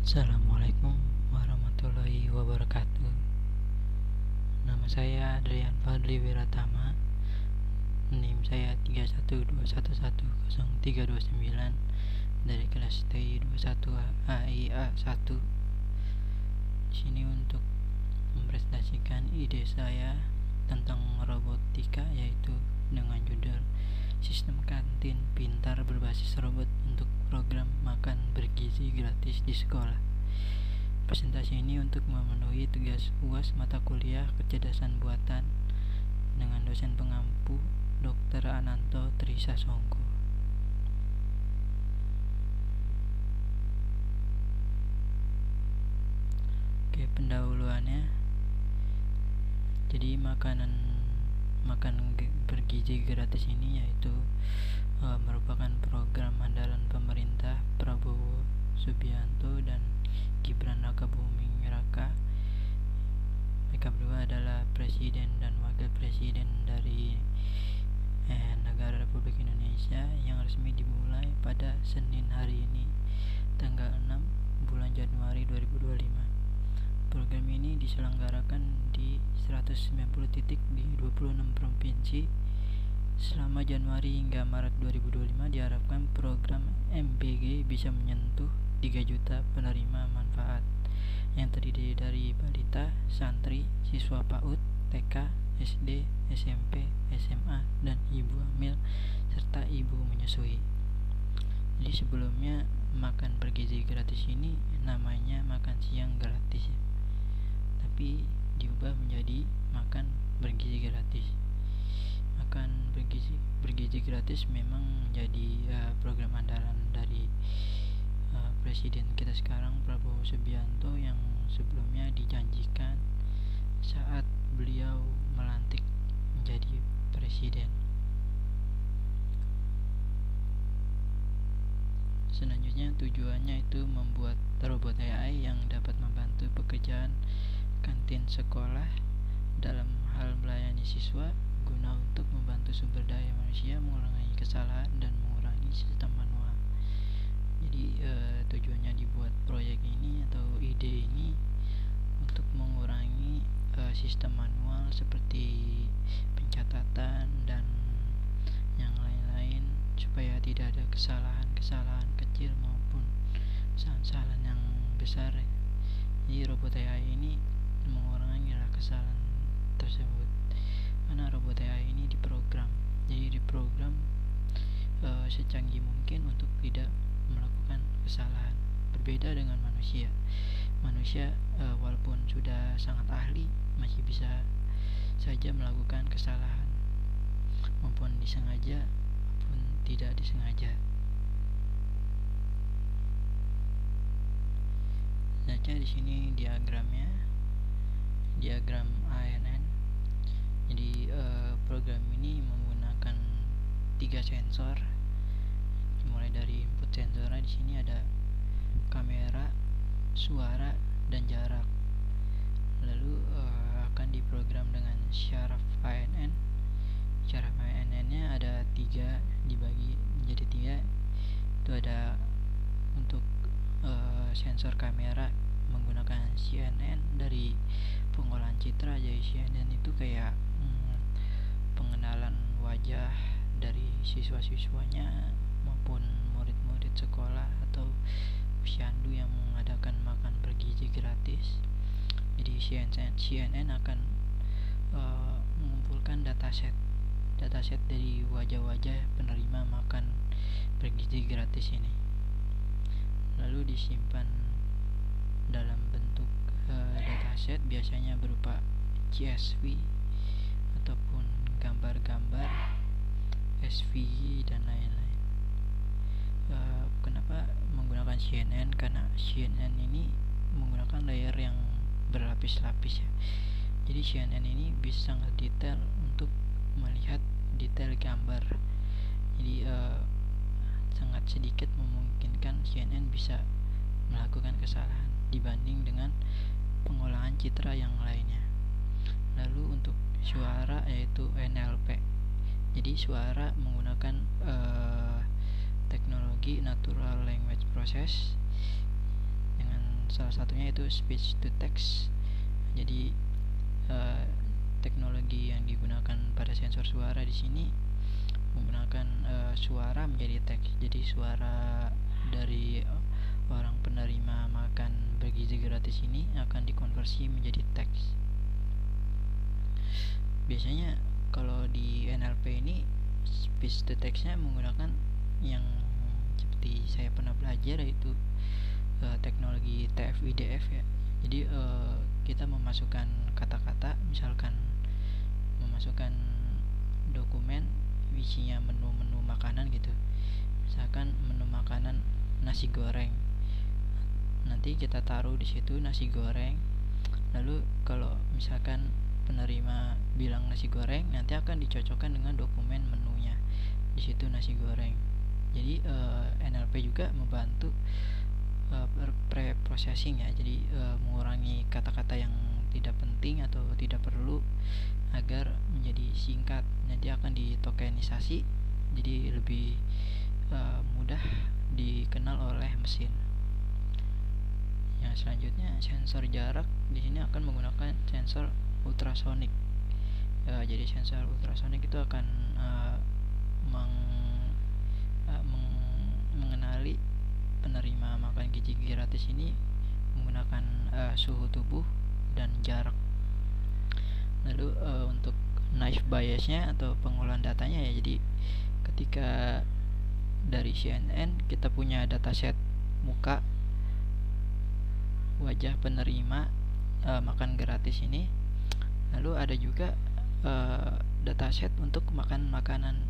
Assalamualaikum warahmatullahi wabarakatuh. Nama saya Adrian Fadli Wiratama. NIM saya 3121100329 dari kelas TI 21 AIA 1. Di sini untuk mempresentasikan ide saya tentang robotika, yaitu dengan judul Sistem Kantin Pintar Berbasis Robot untuk Program Makan Bergizi Gratis di Sekolah. Presentasi ini untuk memenuhi tugas UAS mata kuliah kecerdasan buatan dengan dosen pengampu Dr. Ananto Trisasongko. Oke, pendahuluannya. Jadi makan bergizi gratis ini yaitu merupakan program andalan pemerintah Prabowo Subianto dan Gibran Rakabuming Raka. Mereka berdua adalah presiden dan wakil presiden dari negara Republik Indonesia, yang resmi dimulai pada Senin hari ini, tanggal 6 bulan Januari 2025. Program ini diselenggarakan di 190 titik di 26 provinsi selama Januari hingga Maret 2025. Diharapkan program MBG bisa menyentuh 3 juta penerima manfaat yang terdiri dari balita, santri, siswa PAUD, TK, SD, SMP, SMA, dan ibu hamil serta ibu menyusui. Jadi sebelumnya makan bergizi gratis ini namanya makan siang gratis ya, tapi diubah menjadi makan bergizi gratis. Makan bergizi gratis memang menjadi program andalan dari presiden kita sekarang, Prabowo Subianto, yang sebelumnya dijanjikan saat beliau melantik menjadi presiden. Selanjutnya tujuannya itu membuat robot AI yang dapat membantu pekerjaan kantin sekolah dalam hal melayani siswa, guna untuk membantu sumber daya manusia mengurangi kesalahan dan mengurangi sistem manual. Jadi tujuannya dibuat proyek ini atau ide ini untuk mengurangi sistem manual seperti pencatatan dan yang lain-lain, supaya tidak ada kesalahan kecil maupun kesalahan yang besar. Jadi robot AI ini mengurangi kesalahan tersebut, karena robot AI ini diprogram secanggih mungkin untuk tidak melakukan kesalahan. Berbeda dengan manusia walaupun sudah sangat ahli, masih bisa saja melakukan kesalahan, maupun disengaja maupun tidak disengaja. Baca di sini diagram ANN. Jadi program ini menggunakan 3 sensor. Mulai dari input sensornya di sini ada kamera, suara, dan jarak. Lalu akan diprogram dengan syaraf ANN. Syaraf ANN-nya ada 3, dibagi menjadi 3. Itu ada untuk sensor kamera menggunakan CNN dari pengolahan citra. Jadi CNN itu kayak pengenalan wajah dari siswa-siswanya maupun murid-murid sekolah atau posyandu yang mengadakan makan bergizi gratis. Jadi CNN akan mengumpulkan dataset dari wajah-wajah penerima makan bergizi gratis ini, lalu disimpan dalam bentuk dataset, biasanya berupa CSV ataupun gambar-gambar SVG dan lain-lain. Kenapa menggunakan CNN? Karena CNN ini menggunakan layer yang berlapis-lapis ya. Jadi CNN ini bisa sangat detail untuk melihat detail gambar. Jadi sangat sedikit memungkinkan CNN bisa melakukan kesalahan dibanding dengan pengolahan citra yang lainnya. Lalu untuk suara yaitu NLP. Jadi suara menggunakan teknologi Natural Language Process dengan salah satunya itu speech to text. Jadi teknologi yang digunakan pada sensor suara di sini menggunakan suara menjadi teks. Jadi suara dari orang penerima makan bergizi gratis ini akan dikonversi menjadi teks. Biasanya kalau di NLP ini speech to text-nya menggunakan yang seperti saya pernah belajar, yaitu teknologi TF-IDF ya. Jadi kita memasukkan kata-kata, misalkan memasukkan dokumen isinya menu-menu makanan gitu. Misalkan menu makanan nasi goreng. Nanti kita taruh di situ nasi goreng. Lalu kalau misalkan penerima bilang nasi goreng, nanti akan dicocokkan dengan dokumen menunya. Di situ nasi goreng. Jadi NLP juga membantu pre-processing ya. Jadi mengurangi kata-kata yang tidak penting atau tidak perlu agar menjadi singkat. Nanti akan ditokenisasi, jadi lebih mudah dikenal oleh mesin. Yang selanjutnya sensor jarak. Di sini akan menggunakan sensor ultrasonik. Jadi sensor ultrasonik itu akan mengenali penerima makan gizi gratis ini menggunakan suhu tubuh dan jarak. Lalu untuk naive biasnya atau pengolahan datanya ya, jadi ketika dari CNN kita punya dataset muka wajah penerima makan gratis ini, lalu ada juga dataset untuk makan makanan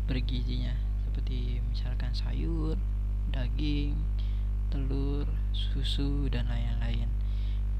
bergizinya seperti misalkan sayur, daging, telur, susu, dan lain-lain.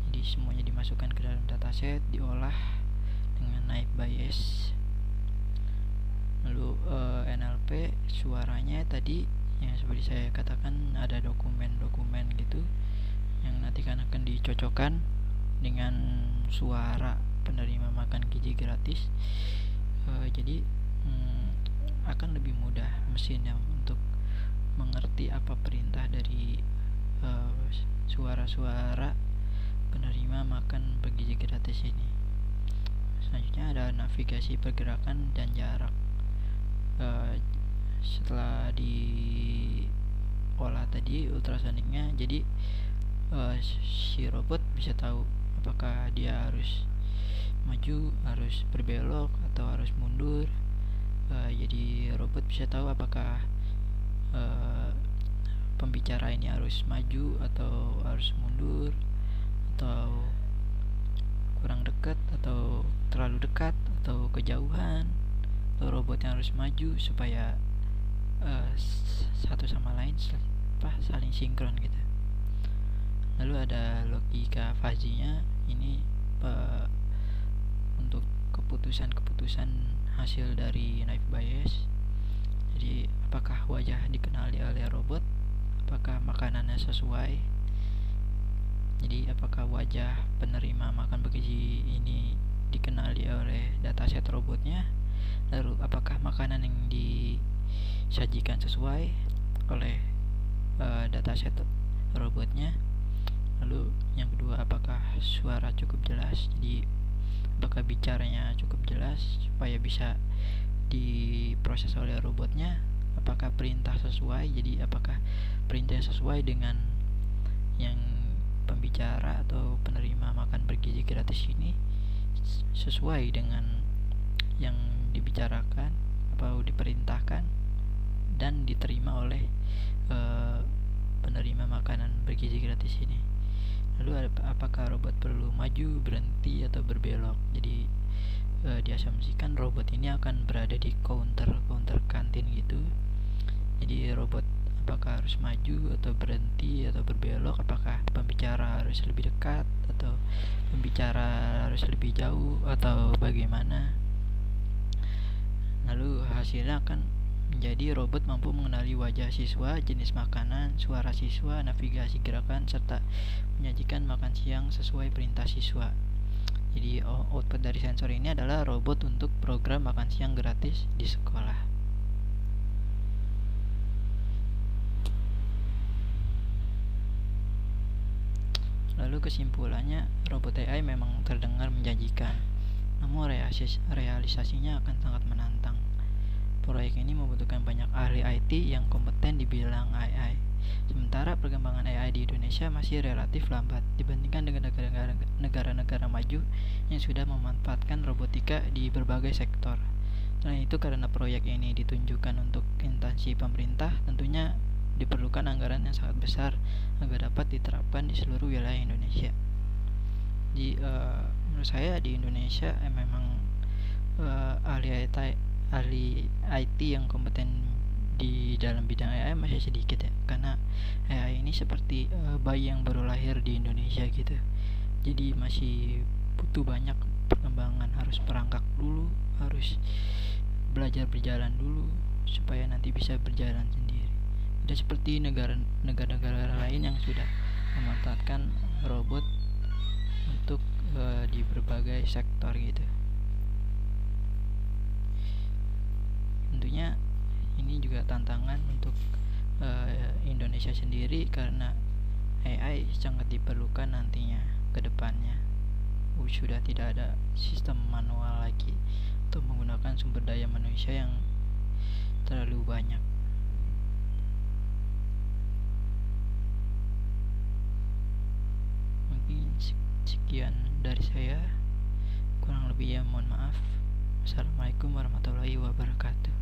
Jadi semuanya dimasukkan ke dalam dataset, diolah dengan naive bias. Lalu NLP suaranya tadi yang seperti saya katakan ada dokumen-dokumen gitu yang nanti akan dicocokkan dengan suara penerima makan gizi gratis. Jadi akan lebih mudah mesinnya untuk mengerti apa perintah dari suara-suara penerima makan bergizi gratis ini. Selanjutnya ada navigasi pergerakan dan jarak. Setelah diolah tadi ultrasoniknya, jadi si robot bisa tahu apakah dia harus maju, harus berbelok, atau harus mundur. Jadi robot bisa tahu apakah pembicara ini harus maju atau harus mundur, atau kurang dekat atau terlalu dekat atau kejauhan, atau robot yang harus maju supaya satu sama lain saling sinkron gitu. Lalu ada logika fuzzy-nya. Ini untuk keputusan-keputusan hasil dari naive bias. Jadi apakah wajah dikenali oleh robot, apakah makanannya sesuai. Jadi apakah wajah penerima makan bergizi ini dikenali oleh dataset robotnya, lalu apakah makanan yang disajikan sesuai oleh dataset robotnya. Lalu yang kedua, apakah suara cukup jelas. Jadi apakah bicaranya cukup jelas supaya bisa diproses oleh robotnya. Apakah perintah sesuai, jadi apakah perintah sesuai dengan yang pembicara atau penerima makan bergizi gratis ini sesuai dengan yang dibicarakan atau diperintahkan dan diterima oleh penerima makanan bergizi gratis ini. Lalu apakah robot perlu maju, berhenti, atau berbelok. Jadi diasumsikan robot ini akan berada di counter kantin gitu. Jadi robot apakah harus maju atau berhenti atau berbelok, apakah pembicara harus lebih dekat atau pembicara harus lebih jauh atau bagaimana. Lalu hasilnya akan menjadi robot mampu mengenali wajah siswa, jenis makanan, suara siswa, navigasi gerakan, serta menyajikan makan siang sesuai perintah siswa. Jadi output dari sensor ini adalah robot untuk program makan siang gratis di sekolah. Lalu kesimpulannya, robot AI memang terdengar menjanjikan, namun realisasinya akan sangat menantang. Proyek ini membutuhkan banyak ahli IT yang kompeten di bidang AI. Sementara perkembangan AI di Indonesia masih relatif lambat dibandingkan dengan negara-negara maju yang sudah memanfaatkan robotika di berbagai sektor. Selain itu, karena proyek ini ditunjukkan untuk instansi pemerintah, tentunya diperlukan anggaran yang sangat besar agar dapat diterapkan di seluruh wilayah Indonesia. Menurut saya di Indonesia memang ahli IT yang kompeten di dalam bidang AI masih sedikit ya, karena AI ini seperti bayi yang baru lahir di Indonesia gitu. Jadi masih butuh banyak perkembangan, harus perangkak dulu, harus belajar berjalan dulu supaya nanti bisa berjalan sendiri. Tidak seperti negara-negara lain yang sudah memanfaatkan robot untuk di berbagai sektor gitu. Tentunya ini juga tantangan untuk Indonesia sendiri karena AI sangat diperlukan nantinya ke depannya. Sudah tidak ada sistem manual lagi untuk menggunakan sumber daya manusia yang terlalu banyak. Mungkin sekian dari saya, kurang lebihnya mohon maaf. Assalamualaikum warahmatullahi wabarakatuh.